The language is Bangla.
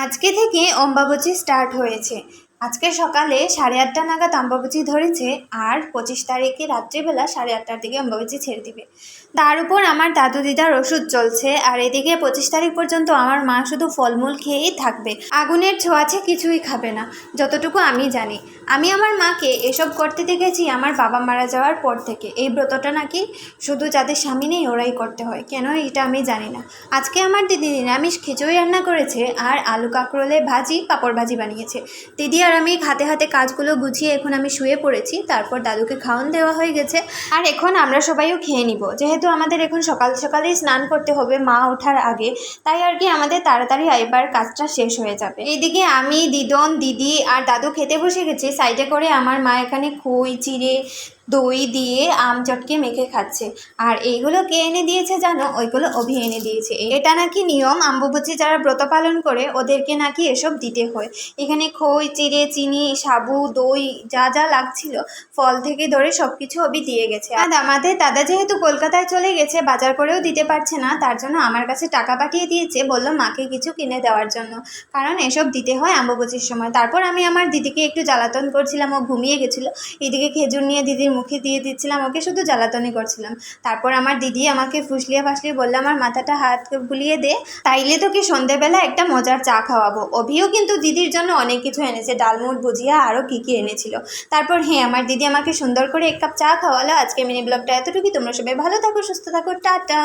আজকে থেকে অম্বাবচী স্টার্ট হয়েছে। আজকে সকালে 8:30 নাগাদ অম্বাবচী ধরেছে, আর 25 তারিখে রাত্রিবেলা 8:30টার দিকে অম্বাবচী ছেড়ে দিবে। তার উপর আমার দাদু দিদার ওষুধ চলছে, আর এদিকে 25 তারিখ পর্যন্ত আমার মা শুধু ফলমূল খেয়েই থাকবে, আগুনের ছোঁয়াচে কিছুই খাবে না, যতটুকু আমি জানি। আমি আমার মাকে এসব করতে দেখেছি আমার বাবা মারা যাওয়ার পর থেকে। এই ব্রতটা নাকি শুধু যাদের স্বামী নেই ওরাই করতে হয়, কেন এটা আমি জানি না। আজকে আমার দিদি নিরামিষ খিচুড়ি রান্না করেছে, আর আলু কাঁকরোলে ভাজি, পাঁপড় ভাজি বানিয়েছে। দিদি আর আমি হাতে হাতে কাজগুলো গুছিয়ে এখন আমি শুয়ে পড়েছি। তারপর দাদুকে খাওয়ান দেওয়া হয়ে গেছে, আর এখন আমরা সবাইও খেয়ে নিব। যেহেতু আমাদের এখন সকাল সকালেই স্নান করতে হবে মা ওঠার আগে, তাই আর কি আমাদের তাড়াতাড়ি এবার কাজটা শেষ হয়ে যাবে। এইদিকে আমি, দিদন, দিদি আর দাদু খেতে বসে গেছি। সাইডে করে আমার মা এখানে খই চিড়ে দই দিয়ে আম চটকে মেখে খাচ্ছে। আর এইগুলো কে এনে দিয়েছে জানো? ওইগুলো অভি এনে দিয়েছে। এটা নাকি নিয়ম, অম্বুবাচী যারা ব্রত পালন করে ওদেরকে নাকি এসব দিতে হয়। এখানে খই চিড়ে চিনি সাবু দই যা যা লাগছিল ফল থেকে ধরে সব কিছু অভি দিয়ে গেছে। আর আমাদের দাদা যেহেতু কলকাতায় চলে গেছে, বাজার করেও দিতে পারছে না, তার জন্য আমার কাছে টাকা পাঠিয়ে দিয়েছে, বললো মাকে কিছু কিনে দেওয়ার জন্য, কারণ এসব দিতে হয় অম্বুবাচীর সময়। তারপর আমি আমার দিদিকে একটু জ্বালাতন করছিলাম, ও ঘুমিয়ে গেছিলো। এদিকে খেজুর নিয়ে দিদির মুখে দিয়ে দিচ্ছিলাম, ওকে শুধু জ্বালাতনই করছিলাম। তারপর আমার দিদি আমাকে ফুসলিয়ে ফাসলিয়ে বললো আমার মাথাটা হাত বুলিয়ে দে, তাইলে তোকে সন্ধেবেলা একটা মজার চা খাওয়াবো। অভিও কিন্তু দিদির জন্য অনেক কিছু এনেছে, ডালমুট ভুজিয়া আরও কী কী এনেছিল। তারপর আমার দিদি আমাকে সুন্দর করে 1 কাপ চা খাওয়ালো। আজকে মিনি ব্লগটা এতটুকুই। তোমরা সবাই ভালো থাকো, সুস্থ থাকো, টাটা।